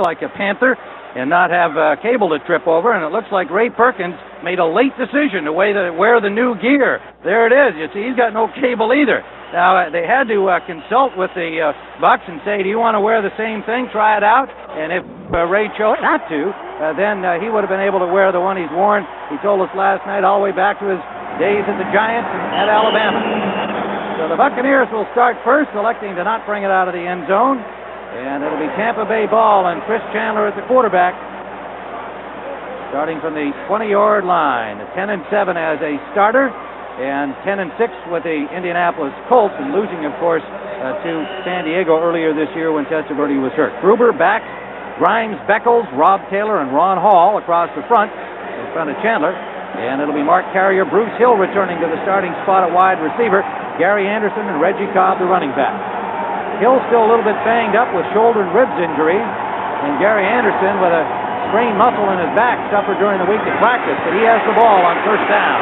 like a panther and not have cable to trip over, and it looks like Ray Perkins made a late decision to wear the new gear. There it is. You see, he's got no cable either. Now, they had to consult with the Bucks and say, do you want to wear the same thing? Try it out. And if Ray chose not to, then he would have been able to wear the one he's worn, he told us last night, all the way back to his days at the Giants and at Alabama. So the Buccaneers will start first, electing to not bring it out of the end zone. And it'll be Tampa Bay ball and Chris Chandler at the quarterback. Starting from the 20-yard line. 10-7 as a starter. And 10-6 with the Indianapolis Colts. And losing, of course, to San Diego earlier this year when Testaverde was hurt. Gruber backs Grimes, Beckles, Rob Taylor, and Ron Hall across the front in front of Chandler. And it'll be Mark Carrier, Bruce Hill returning to the starting spot at wide receiver. Gary Anderson and Reggie Cobb, the running back. Hill's still a little bit banged up with shoulder and ribs injury, and Gary Anderson with a sprained muscle in his back suffered during the week at practice, but he has the ball on first down.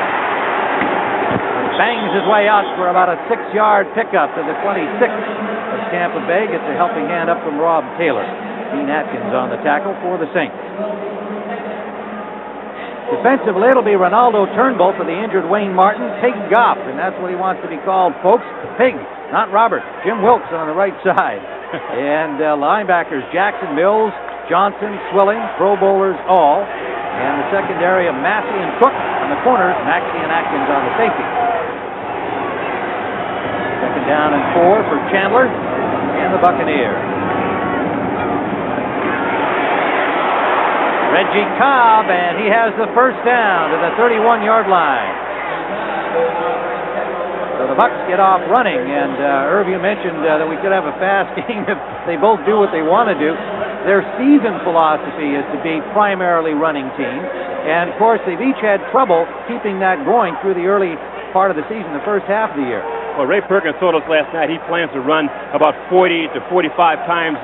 He bangs his way out for about a 6-yard pickup to the 26 of Tampa Bay. Gets a helping hand up from Rob Taylor. Dean Atkins on the tackle for the Saints. Defensively, it'll be Ronaldo Turnbull for the injured Wayne Martin. Pig Goff, and that's what he wants to be called, folks. Pig, not Robert. Jim Wilkes on the right side. And linebackers Jackson, Mills, Johnson, Swilling, Pro Bowlers all. And the secondary of Massey and Cook on the corners, Maxey and Atkins on the safety. Second down and 4 for Chandler and the Buccaneers. Reggie Cobb, and he has the first down to the 31-yard line. So the Bucks get off running, and Irv, you mentioned that we could have a fast game if they both do what they want to do. Their season philosophy is to be primarily running teams, and of course they've each had trouble keeping that going through the early part of the season, the first half of the year. Well, Ray Perkins told us last night he plans to run about 40 to 45 times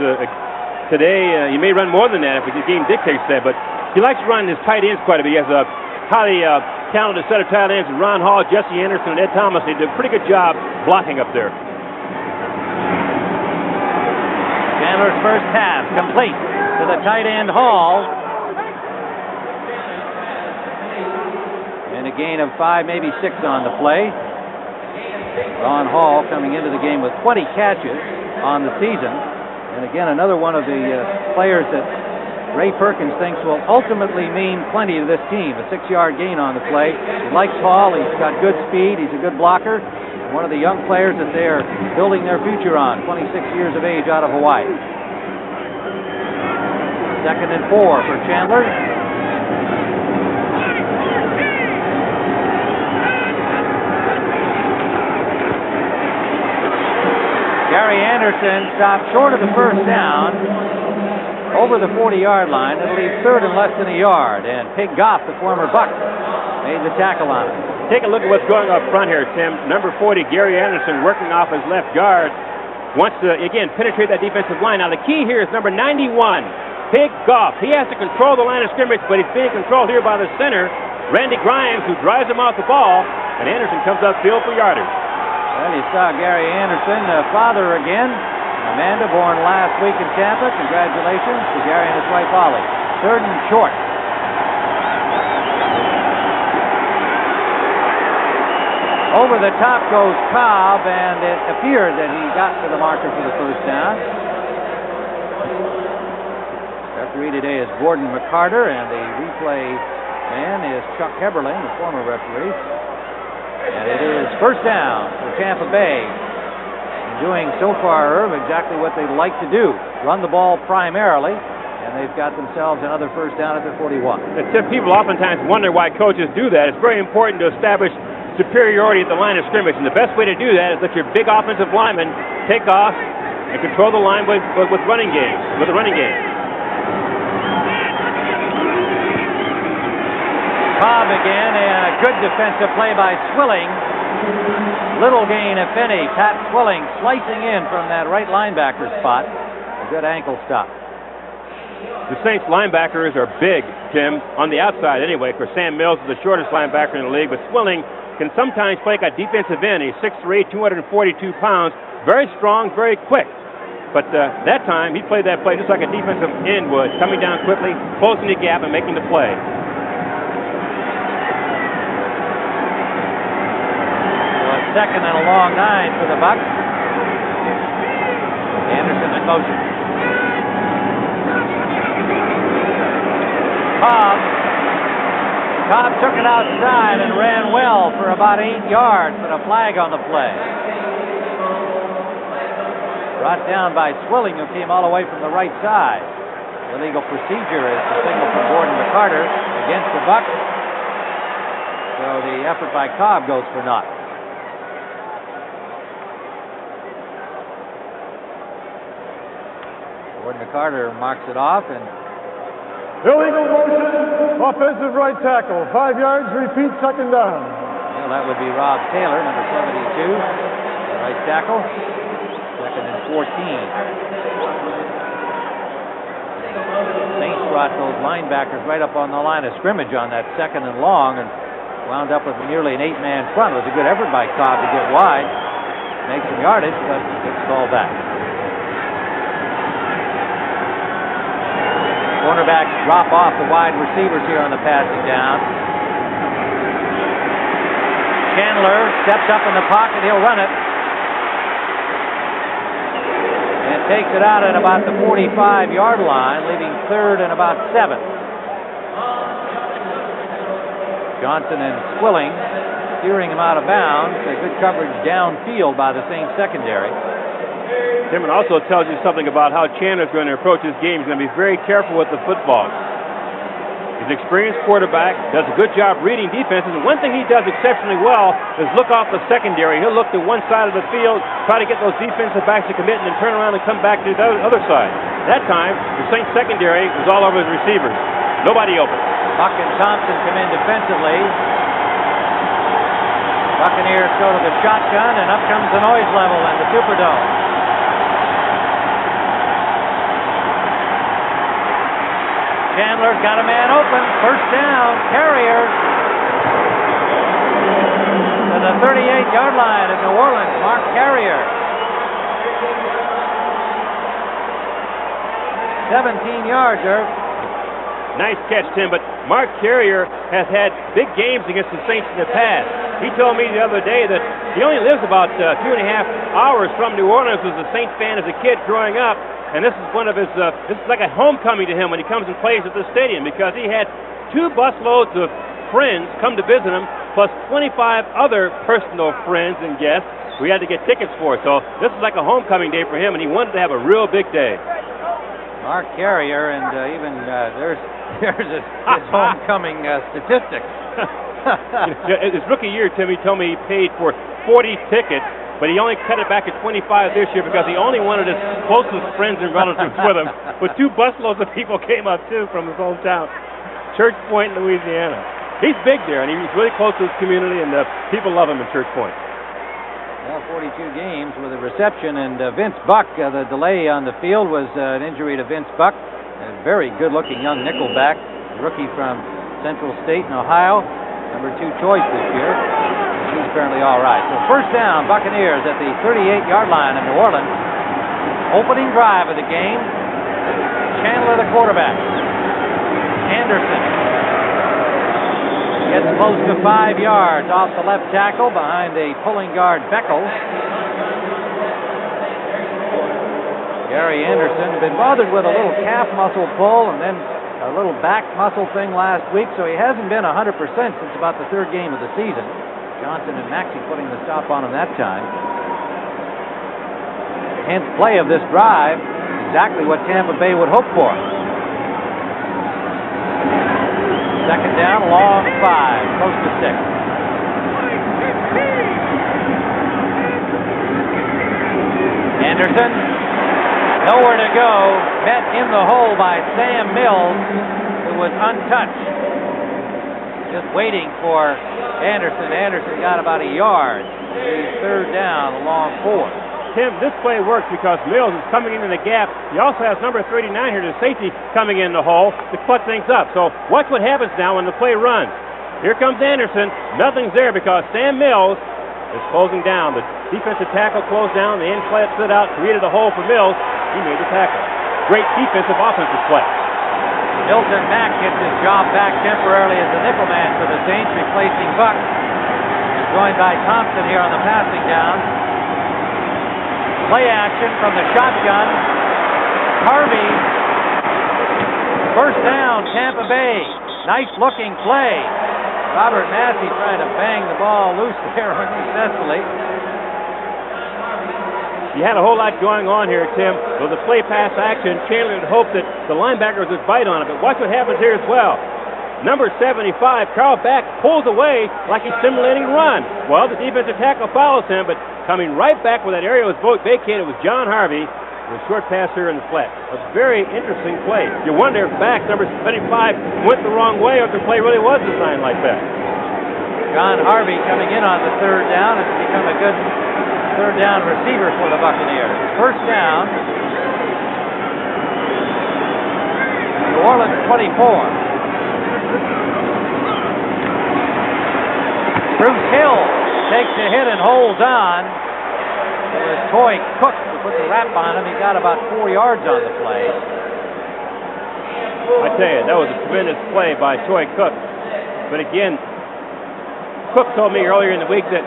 today. He may run more than that if the game dictates that, but he likes to run his tight ends quite a bit. He has a highly talented set of tight ends, Ron Hall, Jesse Anderson, and Ed Thomas. They did a pretty good job blocking up there. Chandler's first half complete to the tight end Hall. And a gain of 5, maybe 6 on the play. Ron Hall coming into the game with 20 catches on the season. And again, another one of the players that Ray Perkins thinks will ultimately mean plenty to this team. A 6-yard gain on the play. He likes Hall. He's got good speed. He's a good blocker. One of the young players that they're building their future on. 26 years of age out of Hawaii. Second and 4 for Chandler. Gary Anderson stopped short of the first down over the 40-yard line. It'll leave third and less than a yard. And Pig Goff, the former Buck, made the tackle on it. Take a look at what's going up front here, Tim. Number 40, Gary Anderson, working off his left guard, wants to, again, penetrate that defensive line. Now, the key here is number 91, Pig Goff. He has to control the line of scrimmage, but he's being controlled here by the center, Randy Grimes, who drives him off the ball, and Anderson comes upfield for yardage. Well, you saw Gary Anderson, father again. Amanda, born last week in Tampa. Congratulations to Gary and his wife, Holly. Third and short. Over the top goes Cobb, and it appeared that he got to the marker for the first down. Referee today is Gordon McCarter, and the replay man is Chuck Heberling, the former referee. And it is first down for Tampa Bay. And doing so far, Irv, exactly what they'd like to do. Run the ball primarily, and they've got themselves another first down at their 41. People oftentimes wonder why coaches do that. It's very important to establish superiority at the line of scrimmage, and the best way to do that is let your big offensive linemen take off and control the line with the running game. Cobb again, and a good defensive play by Swilling. Little gain, if any. Pat Swilling slicing in from that right linebacker spot. A good ankle stop. The Saints linebackers are big, Tim, on the outside anyway. For Sam Mills is the shortest linebacker in the league, but Swilling can sometimes play like a defensive end. He's 6'3", 242 pounds, very strong, very quick. But that time, he played that play just like a defensive end would, coming down quickly, closing the gap, and making the play. So 2nd and a long 9 for the Bucs. Anderson in motion. Cobb took it outside and ran well for about 8 yards, but a flag on the play. Brought down by Swilling, who came all the way from the right side. Illegal procedure is the signal from Gordon McCarter against the Bucs. So the effort by Cobb goes for naught. Gordon McCarter marks it off, and illegal motion, offensive right tackle, 5 yards, repeat, 2nd down. Well, that would be Rob Taylor, number 72, the right tackle. 2nd and 14. Saints brought those linebackers right up on the line of scrimmage on that 2nd and long and wound up with nearly an 8-man front. It was a good effort by Cobb to get wide, make some yardage, but it's called back. Cornerbacks drop off the wide receivers here on the passing down. Chandler steps up in the pocket. He'll run it. And takes it out at about the 45-yard line, leaving 3rd and about 7. Johnson and Swilling steering him out of bounds. A good coverage downfield by the Saints secondary. Tim, it also tells you something about how Chandler's going to approach this game. He's going to be very careful with the football. He's an experienced quarterback, does a good job reading defenses, and one thing he does exceptionally well is look off the secondary. He'll look to one side of the field, try to get those defensive backs to commit, and then turn around and come back to the other side. That time, the Saints secondary was all over his receivers. Nobody open. Buck and Thompson come in defensively. Buccaneers go to the shotgun, and up comes the noise level in the Superdome. Chandler's got a man open. 1st down. Carrier to the 38-yard line of New Orleans. Mark Carrier. 17-yarder. Nice catch, Tim, but Mark Carrier has had big games against the Saints in the past. He told me the other day that he only lives about 2.5 hours from New Orleans as a Saints fan as a kid growing up. And this is one of his, this is like a homecoming to him when he comes and plays at this stadium, because he had 2 busloads of friends come to visit him, plus 25 other personal friends and guests we had to get tickets for. So this is like a homecoming day for him, and he wanted to have a real big day. Mark Carrier, and even there's his homecoming statistics. His rookie year, Tim, he told me he paid for 40 tickets, but he only cut it back to 25 this year because he only wanted his closest friends and relatives with him. But 2 busloads of people came up, too, from his hometown, Church Point, Louisiana. He's big there, and he's really close to his community, and people love him in Church Point. Well, 42 games with a reception, and Vince Buck, the delay on the field was an injury to Vince Buck, a very good-looking young nickelback, rookie from Central State in Ohio, number 2 choice this year. He's apparently all right. So 1st down, Buccaneers at the 38-yard line of New Orleans. Opening drive of the game. Chandler, the quarterback. Anderson gets close to 5 yards off the left tackle behind a pulling guard, Beckles. Gary Anderson been bothered with a little calf muscle pull and then a little back muscle thing last week, so he hasn't been 100% since about the 3rd game of the season. Johnson and Maxey putting the stop on him that time. 10th play of this drive, exactly what Tampa Bay would hope for. 2nd down, long 5, close to 6. Anderson, nowhere to go, met in the hole by Sam Mills, who was untouched. Just waiting for Anderson. Anderson got about a yard. He's 3rd down, a long 4. Tim, this play works because Mills is coming into the gap. He also has number 39 here, the safety, coming in the hole to put things up. So watch what happens now when the play runs. Here comes Anderson. Nothing's there because Sam Mills is closing down. The defensive tackle closed down. The end sled slid out, created a hole for Mills. he made the tackle. Great defensive offensive play. Milton Mack gets his job back temporarily as the nickel man for the Saints, replacing Buck. He's joined by Thompson here on the passing down. Play action from the shotgun. Harvey. First down, Tampa Bay. Nice looking play. Robert Massey trying to bang the ball loose there unsuccessfully. You had a whole lot going on here, Tim. With the play pass action, Chandler would hope that the linebackers would bite on it, but watch what happens here as well. Number 75, Carl Back, pulls away like he's simulating a run. Well, the defensive tackle follows him, but coming right back where that area was vacated was John Harvey with a short pass here in the flat. A very interesting play. You wonder if Back, number 75, went the wrong way or if the play really was designed like that. John Harvey coming in on the third down. It's become a good third down receiver for the Buccaneers. First down. New Orleans 24. Bruce Hill takes a hit and holds on. It was Toy Cook who put the wrap on him. He got about 4 yards on the play. I tell you, that was a tremendous play by Toy Cook. But again, Cook told me earlier in the week that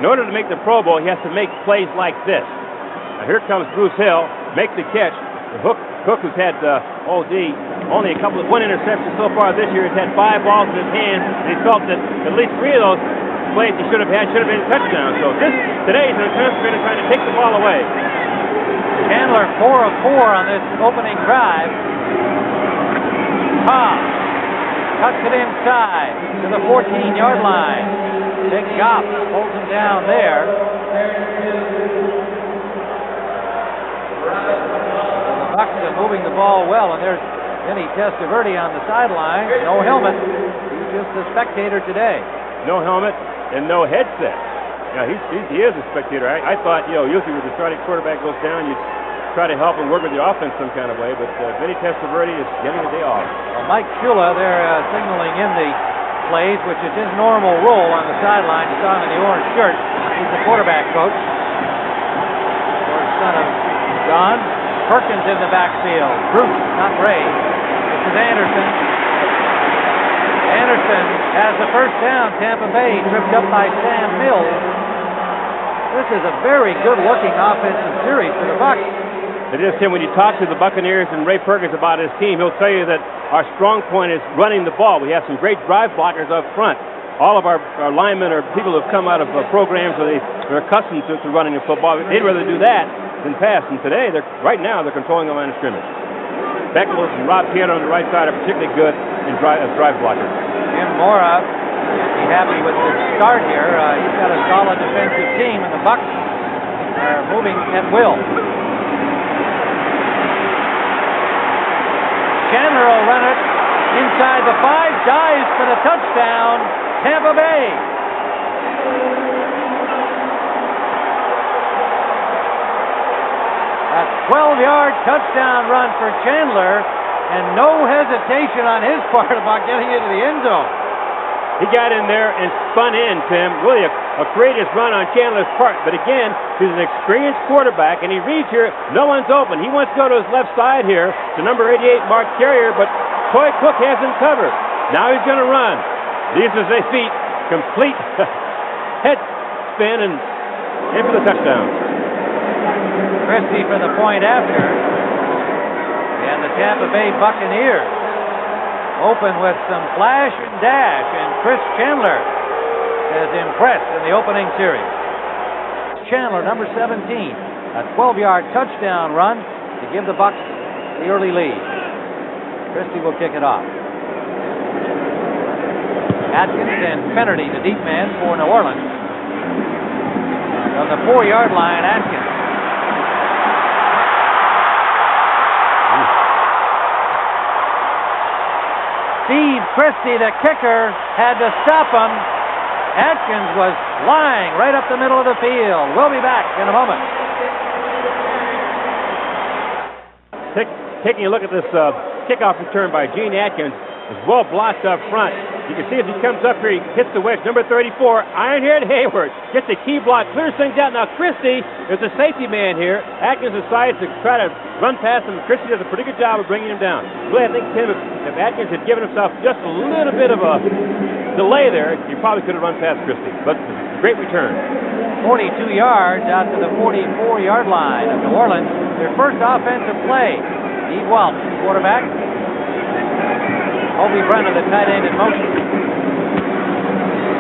in order to make the Pro Bowl, he has to make plays like this. Now here comes Bruce Hill, makes the catch. Cook, who's had only one interception so far this year, has had 5 balls in his hands, and he felt that at least 3 of those plays he should have been touchdowns. So today he's an attempt trying to take the ball away. Chandler 4 of 4 on this opening drive. Cobb cuts it inside to the 14-yard line. Big Goff holds him down there. The Bucs are moving the ball well, and there's Vinny Testaverde on the sideline. No helmet. He's just a spectator today. No helmet and no headset. Now he is a spectator. I thought, usually when the starting quarterback goes down, you try to help him work with the offense some kind of way, but Vinny Testaverde is getting a day off. Well, Mike Shula, they're signaling in the plays, which is his normal role on the sideline. You saw him in the orange shirt. He's the quarterback coach. Of course, son of John. Perkins in the backfield. Bruce, not Ray. This is Anderson. Anderson has the first down. Tampa Bay tripped up by Sam Mills. This is a very good-looking offensive series for the Bucs. It is, Tim. When you talk to the Buccaneers and Ray Perkins about his team, he'll tell you that our strong point is running the ball. We have some great drive blockers up front. All of our linemen are people who have come out of programs where they're accustomed to running the football. They'd rather do that than pass. And today, right now, they're controlling the line of scrimmage. Beckles and Rob Piano on the right side are particularly good in drive blockers. Jim Mora be happy with the start here. He's got a solid defensive team, and the Bucs are moving at will. Chandler will run it inside the 5, dives for the touchdown, Tampa Bay. A 12-yard touchdown run for Chandler, and no hesitation on his part about getting into the end zone. He got in there and spun in, Tim. Really a courageous run on Chandler's part. But again, he's an experienced quarterback, and he reads here, no one's open. He wants to go to his left side here to number 88, Mark Carrier, but Toy Cook has him covered. Now he's going to run. These are his feet, complete head spin, and in for the touchdown. Christie for the point after. And the Tampa Bay Buccaneers open with some flash and dash, and Chris Chandler has impressed in the opening series. Chandler, number 17, a 12-yard touchdown run to give the Bucs the early lead. Christie will kick it off. Atkins and Finnerty, the deep man for New Orleans. On the 4-yard line, Atkins. Steve Christie, the kicker, had to stop him. Atkins was flying right up the middle of the field. We'll be back in a moment. Taking a look at this kickoff return by Gene Atkins. is well blocked up front. You can see as he comes up here, he hits the wedge. Number 34, Ironhead Hayward, gets a key block, clears things out. Now Christie is a safety man here. Atkins decides to try to run past him. Christie does a pretty good job of bringing him down. Really, I think, Tim, if Atkins had given himself just a little bit of a delay there, he probably could have run past Christie. But great return. 42 yards out to the 44-yard line of New Orleans. Their first offensive play. Steve Welch, quarterback. Hobie Brenner, the tight end, in motion.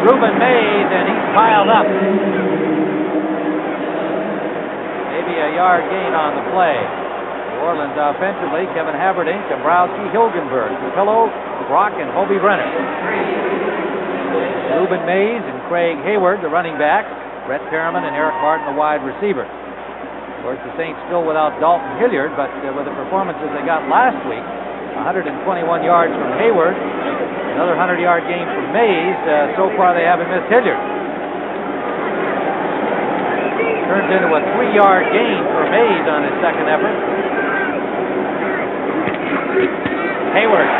Reuben Mays, and he's piled up. Maybe a yard gain on the play. New Orleans offensively, Kevin Havertink, Dombrowski, Hilgenberg, Capillo, Brock, and Hobie Brenner. Reuben Mays and Craig Hayward, the running backs. Brett Perriman and Eric Martin, the wide receiver. Of course, the Saints still without Dalton Hilliard, but with the performances they got last week, 121 yards from Hayward, another 100-yard gain from Mays. So far, they haven't missed Hilliard. Turns into a 3-yard gain for Mays on his second effort. Hayward.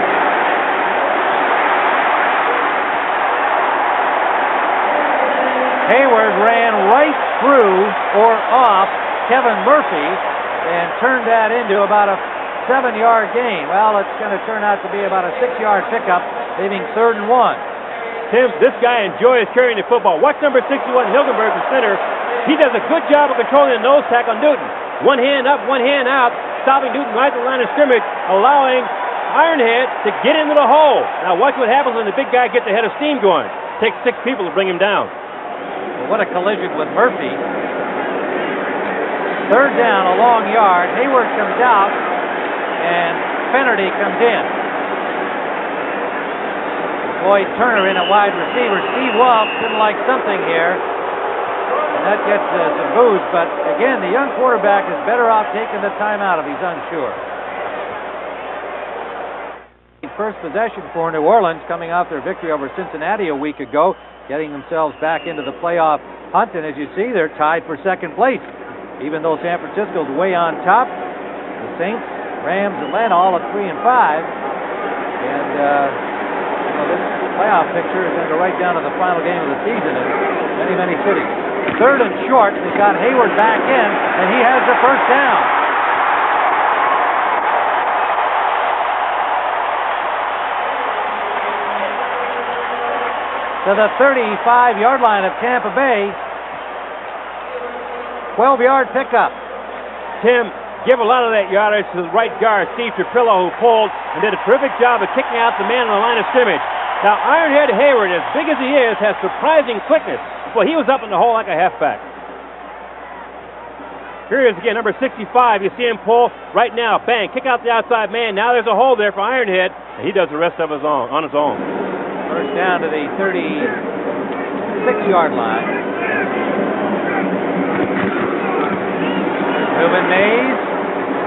Hayward ran right through or off Kevin Murphy and turned that into about a 7-yard gain. Well, it's going to turn out to be about a 6-yard pickup, leaving 3rd and 1. Tim, this guy enjoys carrying the football. Watch number 61, Hilgenberg, the center. He does a good job of controlling the nose tack on Newton. One hand up, one hand out, stopping Newton right at the line of scrimmage, allowing Ironhead to get into the hole. Now watch what happens when the big guy gets the head of steam going. It takes 6 people to bring him down. Well, what a collision with Murphy. 3rd down, a long yard. Hayward comes out, and Finnerty comes in. Boyd Turner in at wide receiver. Steve Welch didn't like something here, and that gets some boos. But again, the young quarterback is better off taking the timeout if he's unsure. First possession for New Orleans, coming off their victory over Cincinnati a week ago, getting themselves back into the playoff hunt. And as you see, they're tied for second place. Even though San Francisco's way on top, the Saints, Rams, Atlanta all at 3 and 5. And this playoff picture is going to go right down to the final game of the season in many, many cities. 3rd and short. They've got Hayward back in, and he has the first down. To the 35-yard line of Tampa Bay. 12-yard pickup. Tim, give a lot of that yardage to the right guard, Steve Trapillo, who pulled and did a terrific job of kicking out the man on the line of scrimmage. Now, Ironhead Hayward, as big as he is, has surprising quickness. Well, he was up in the hole like a halfback. Here he is again, number 65. You see him pull right now. Bang, kick out the outside man. Now there's a hole there for Ironhead, and he does the rest of his own on his own. First down to the 36-yard line. Reuben Mays.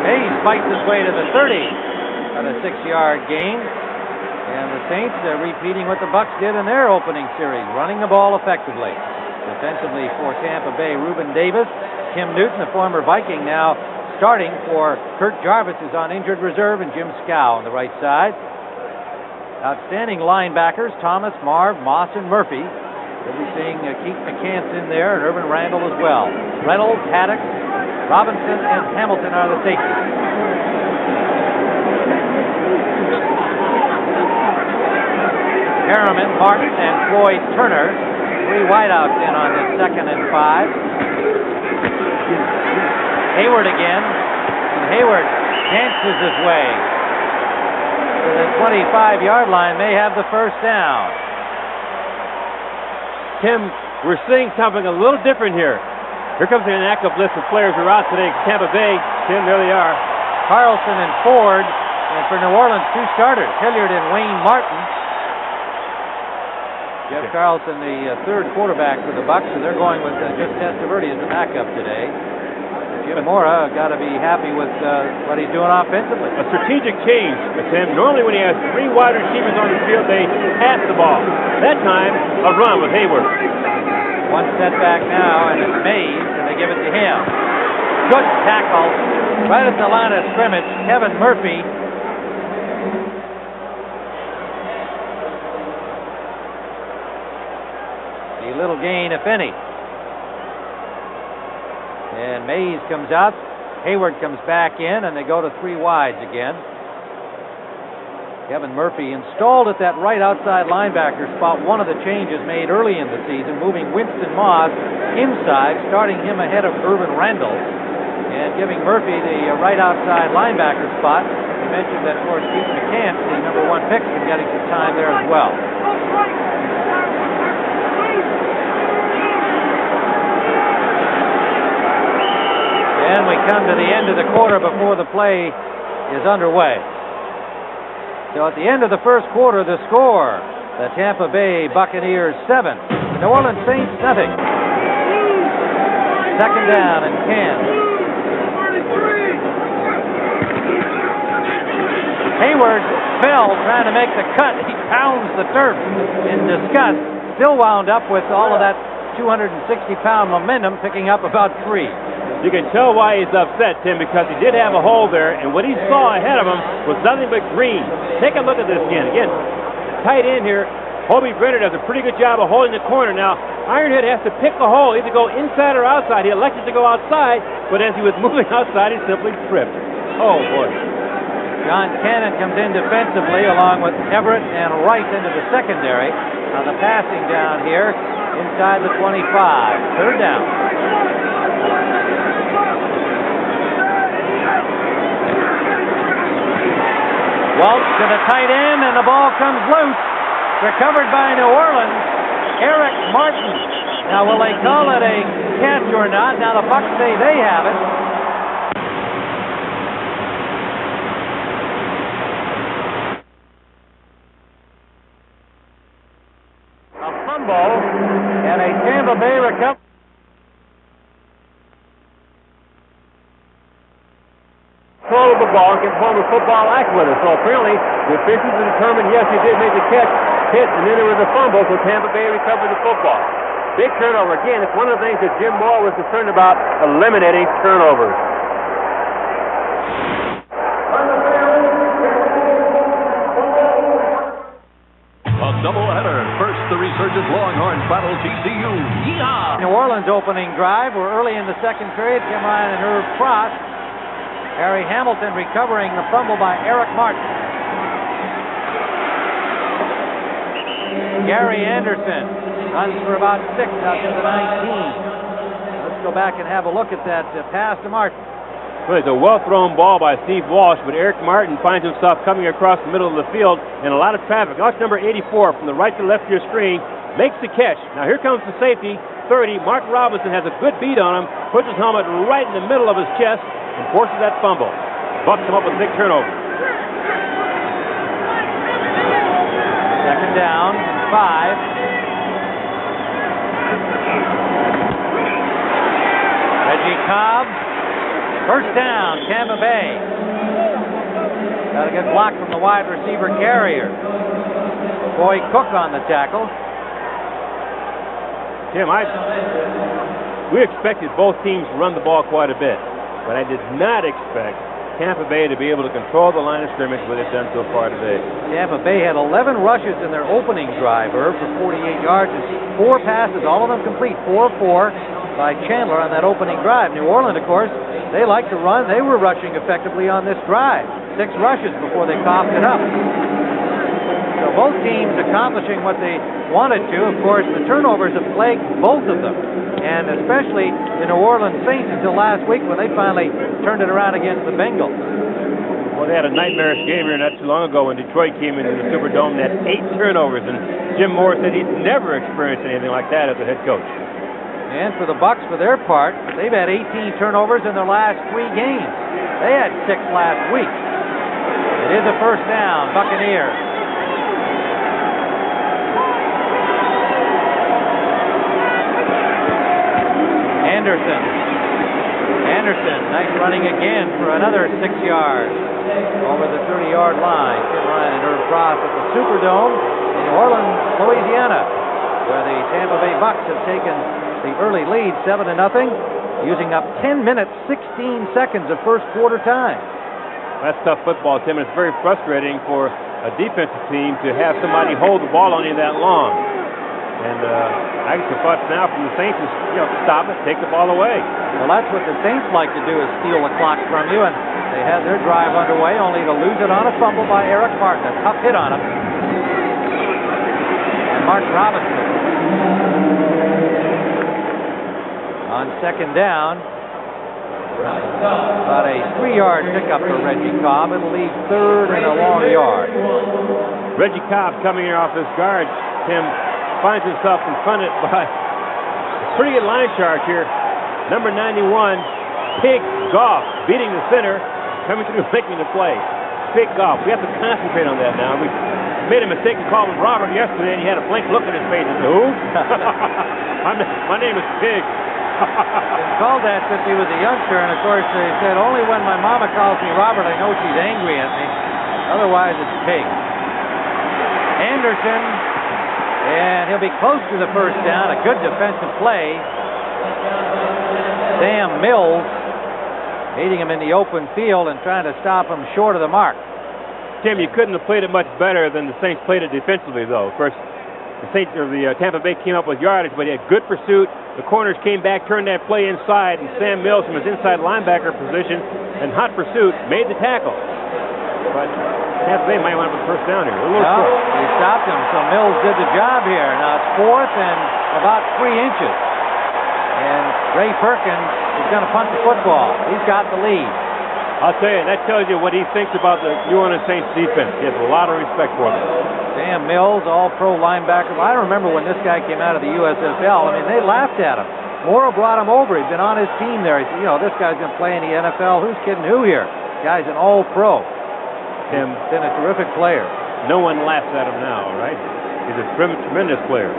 Mays fights his way to the 30 on a 6-yard gain. And the Saints are repeating what the Bucs did in their opening series, running the ball effectively. Defensively for Tampa Bay, Reuben Davis. Tim Newton, the former Viking, now starting for Kurt Jarvis, is on injured reserve, and Jim Scow on the right side. Outstanding linebackers, Thomas, Marv, Moss, and Murphy. We'll be seeing Keith McCants in there, and Urban Randall as well. Reynolds, Haddock, Robinson, and Hamilton are the safeties. Harriman, Martin, and Floyd Turner. 3 wideouts in on this 2nd and 5. Hayward again, and Hayward dances his way to the 25-yard line, may have the first down. Tim, we're seeing something a little different here. Here comes an inactive list of players who are out today. Tampa Bay, Tim, there they are. Carlson and Ford, and for New Orleans, 2 starters, Hilliard and Wayne Martin. Jeff Carlson, the 3rd quarterback for the Bucs, and they're going with just Testaverde as the backup today. Jim Mora got to be happy with what he's doing offensively. A strategic change, Tim. Normally when he has 3 wide receivers on the field, they pass the ball. That time, a run with Hayward. 1 setback now, and it's Mays, and they give it to him. Good tackle right at the line of scrimmage. Kevin Murphy little gain, if any. And Mays comes out. Hayward comes back in, and they go to 3 wides again. Kevin Murphy installed at that right outside linebacker spot, one of the changes made early in the season, moving Winston Moss inside, starting him ahead of Urban Randall, and giving Murphy the right outside linebacker spot. We mentioned that, of course, Pete McCants, the number 1 pick, is getting some time there as well. And we come to the end of the quarter before the play is underway. So at the end of the first quarter, the score, the Tampa Bay Buccaneers 7, the New Orleans Saints nothing. Second down and 10. Hayward fell trying to make the cut. He pounds the turf in disgust. Still wound up with all of that 260-pound momentum, picking up about 3. You can tell why he's upset, Tim, because he did have a hole there, and what he saw ahead of him was nothing but green. Take a look at this again. Again, tight end here, Hobie Brenner does a pretty good job of holding the corner. Now, Ironhead has to pick a hole, either go inside or outside. He elected to go outside, but as he was moving outside, he simply tripped. Oh, boy. John Cannon comes in defensively along with Everett and Rice into the secondary. On the passing down here inside the 25. Third down. Waltz to the tight end, and the ball comes loose. Recovered by New Orleans. Eric Martin. Now, will they call it a catch or not? Now, the Bucs say they have it. A fumble and a Tampa Bay recovery. Control of the ball and can form a football act with it. So apparently the officials determined, yes, he did make the catch, hit, and then there was a fumble, so Tampa Bay recovered the football. Big turnover. Again, it's one of the things that Jim Moore was concerned about, eliminating turnovers. A doubleheader. First, the resurgent Longhorns battle TCU. Yeehaw! New Orleans opening drive. We're early in the second period. Kim Ryan and Herb Frost. Harry Hamilton recovering the fumble by Eric Martin. Gary Anderson runs for about 6 out to the 19. Let's go back and have a look at that pass to Martin. Well, it's a well-thrown ball by Steve Walsh, but Eric Martin finds himself coming across the middle of the field in a lot of traffic. Watch number 84 from the right to left of your screen, makes the catch. Now here comes the safety, 30. Mark Robinson has a good beat on him, puts his helmet right in the middle of his chest, and forces that fumble. Bucks come up with a big turnover. Second down, 5. Reggie Cobb. First down, Tampa Bay. Got a good block from the wide receiver carrier. Boy Cook on the tackle. Tim, we expected both teams to run the ball quite a bit, but I did not expect Tampa Bay to be able to control the line of scrimmage what they've done so far today. Tampa Bay had 11 rushes in their opening drive, Herb, for 48 yards. And 4 passes, all of them complete. 4 of 4 by Chandler on that opening drive. New Orleans, of course, they like to run. They were rushing effectively on this drive. 6 rushes before they coughed it up. So both teams accomplishing what they wanted to. Of course, the turnovers have plagued both of them, and especially the New Orleans Saints until last week when they finally turned it around against the Bengals. Well, they had a nightmarish game here not too long ago when Detroit came into the Superdome and had 8 turnovers, and Jim Moore said he'd never experienced anything like that as a head coach. And for the Bucs, for their part, they've had 18 turnovers in their last 3 games. They had 6 last week. It is a first down, Buccaneers. Anderson, nice running again for another 6 yards over the 30-yard line. Tim Ryan and Herb Frost at the Superdome in New Orleans, Louisiana, where the Tampa Bay Bucs have taken the early lead 7-0, using up 10 minutes, 16 seconds of first quarter time. That's tough football, Tim. It's very frustrating for a defensive team to have somebody hold the ball on you that long. And I get the thoughts now from the Saints is, stop it, take the ball away. Well, that's what the Saints like to do, is steal the clock from you, and they had their drive underway, only to lose it on a fumble by Eric Martin. A tough hit on him. And Mark Robinson. On second down, about a 3-yard pickup for Reggie Cobb. It'll leave third and a long yard. Reggie Cobb coming here off this guard, Tim, finds himself confronted by a pretty good line charge here. Number 91, Pig Goff, beating the center, coming through making the play. Pig Goff. We have to concentrate on that now. We made a mistake in calling Robert yesterday, and he had a blank look in his face. And said, who? My name is Pig. He called that since he was a youngster, and of course he said, only when my mama calls me Robert I know she's angry at me. Otherwise it's Pig. Anderson, and he'll be close to the first down. A good defensive play. Sam Mills meeting him in the open field and trying to stop him short of the mark. Tim, you couldn't have played it much better than the Saints played it defensively, though. Of course, the Tampa Bay came up with yardage, but he had good pursuit. The corners came back, turned that play inside, and Sam Mills from his inside linebacker position and hot pursuit made the tackle. But Tampa Bay might want to put the first down here. He stopped him, so Mills did the job here. Now it's fourth and about 3 inches. And Ray Perkins is going to punt the football. He's got the lead. I'll tell you, that tells you what he thinks about the New Orleans Saints defense. He has a lot of respect for them. Sam Mills, all-pro linebacker. I remember when this guy came out of the USFL. I mean, they laughed at him. Morrow brought him over. He'd been on his team there. He said, this guy's going to play in the NFL. Who's kidding who here? The guy's an all-pro. He's been a terrific player. No one laughs at him now, right? He's a tremendous player.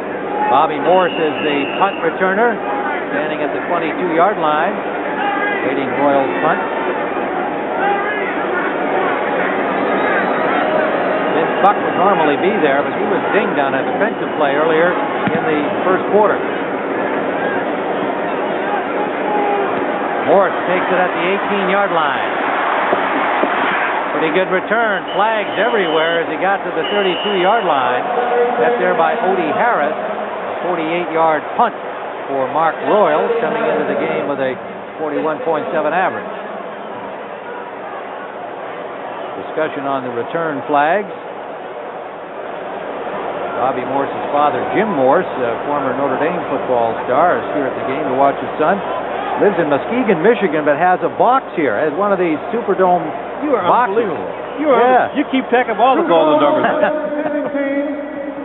Bobby Morse is the punt returner, standing at the 22-yard line, waiting Royals punt. Vince Buck would normally be there, but he was dinged on a defensive play earlier in the first quarter. Morse takes it at the 18-yard line. Pretty good return. Flags everywhere as he got to the 32-yard line. Set there by Odie Harris. A 48-yard punt for Mark Royals, coming into the game with a 41.7 average. Discussion on the return flags. Bobby Morse's father, Jim Morse, former Notre Dame football star, is here at the game to watch his son. Lives in Muskegon, Michigan, but has a box here. Has one of these Superdome boxes. You are unbelievable. You keep track of all the golden numbers.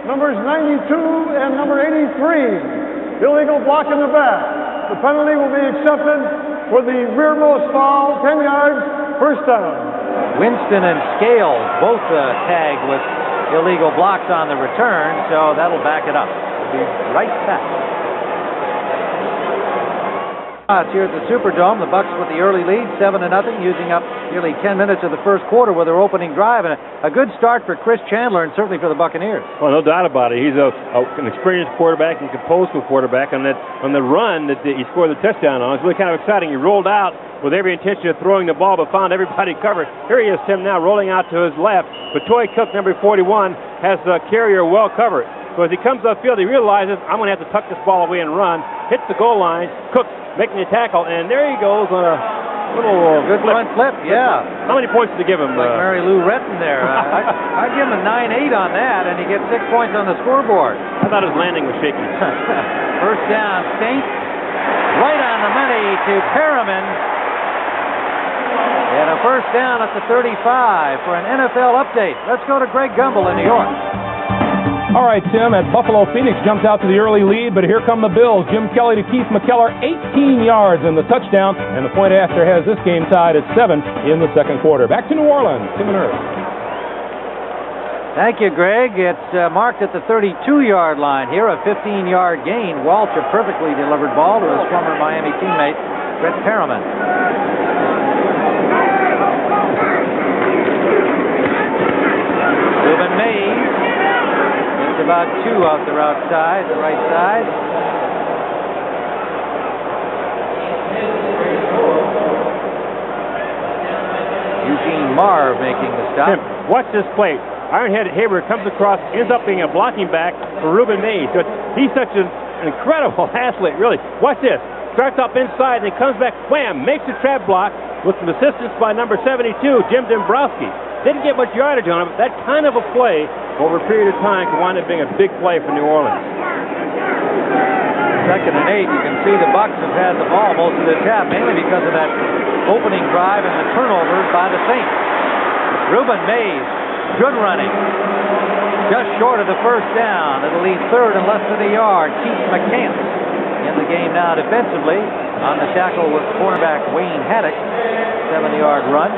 Numbers 92 and number 83. Illegal block in the back. The penalty will be accepted for the rearmost foul, 10 yards, first down. Winston and Scales both tagged with illegal blocks on the return, so that'll back it up. We'll be right back. Here at the Superdome, the Bucks with the early lead, 7-0, using up nearly 10 minutes of the first quarter with their opening drive, and a good start for Chris Chandler and certainly for the Buccaneers. Well, no doubt about it. He's an experienced quarterback and composed quarterback. On the run that he scored the touchdown on, it's really kind of exciting. He rolled out with every intention of throwing the ball, but found everybody covered. Here he is, Tim, now rolling out to his left. But Toy Cook, number 41, has the carrier well covered. So as he comes upfield, he realizes, I'm going to have to tuck this ball away and run. Hits the goal line. Cook making the tackle, and there he goes on a little good front flip. Yeah. How many points did you give him? Like Mary Lou Retton there. I'd give him a 9-8 on that, and he gets 6 points on the scoreboard. I thought his landing was shaky. First down, Saints. Right on the money to Perriman. And a first down at the 35 for an NFL update. Let's go to Greg Gumbel in New York. All right, Tim, at Buffalo, Phoenix jumps out to the early lead, but here come the Bills. Jim Kelly to Keith McKellar, 18 yards in the touchdown, and the point after has this game tied at 7 in the second quarter. Back to New Orleans, Tim and Irv. Thank you, Greg. It's marked at the 32-yard line here, a 15-yard gain. Walsh, a perfectly delivered ball to his former Miami teammate, Brett Perriman. Ruben Mays. About 2 out the outside, the right side. Eugene Marv making the stop. Tim, watch this play. Ironhead Hayward comes across, ends up being a blocking back for Reuben Mays. So he's such an incredible athlete, really. Watch this. Starts up inside and then comes back, wham, makes a trap block with some assistance by number 72, Jim Dombrowski. Didn't get much yardage on him, but that kind of a play over a period of time can wind up being a big play for New Orleans. 2nd and 8. You can see the Bucs have had the ball most of this half, mainly because of that opening drive and the turnovers by the Saints. Reuben Mays, good running. Just short of the first down. It'll leave 3rd and less than a yard. Keith McCants in the game now defensively on the tackle with cornerback Wayne Haddock. 7-yard run.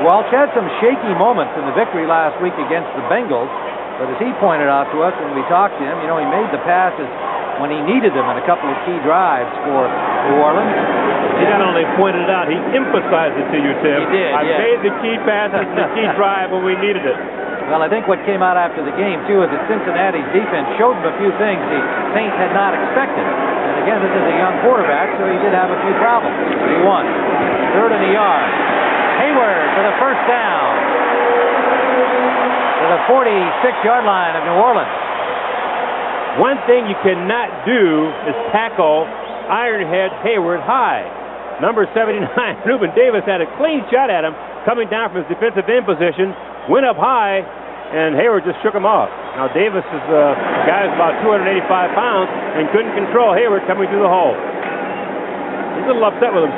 Welch had some shaky moments in the victory last week against the Bengals, but as he pointed out to us when we talked to him, you know, he made the passes when he needed them in a couple of key drives for New Orleans. He not only pointed it out, he emphasized it to you, Tim. He did, I made the key passes in the key drive when we needed it. Well, I think what came out after the game, too, is that Cincinnati's defense showed him a few things the Saints had not expected. And again, this is a young quarterback, so he did have a few problems. But he won. 3rd and a yard. Hayward for the first down to the 46-yard line of New Orleans. One thing you cannot do is tackle Ironhead Hayward high. Number 79, Reuben Davis, had a clean shot at him coming down from his defensive end position, went up high, and Hayward just shook him off. Now Davis is a guy who's about 285 pounds and couldn't control Hayward coming through the hole. He's a little upset with him.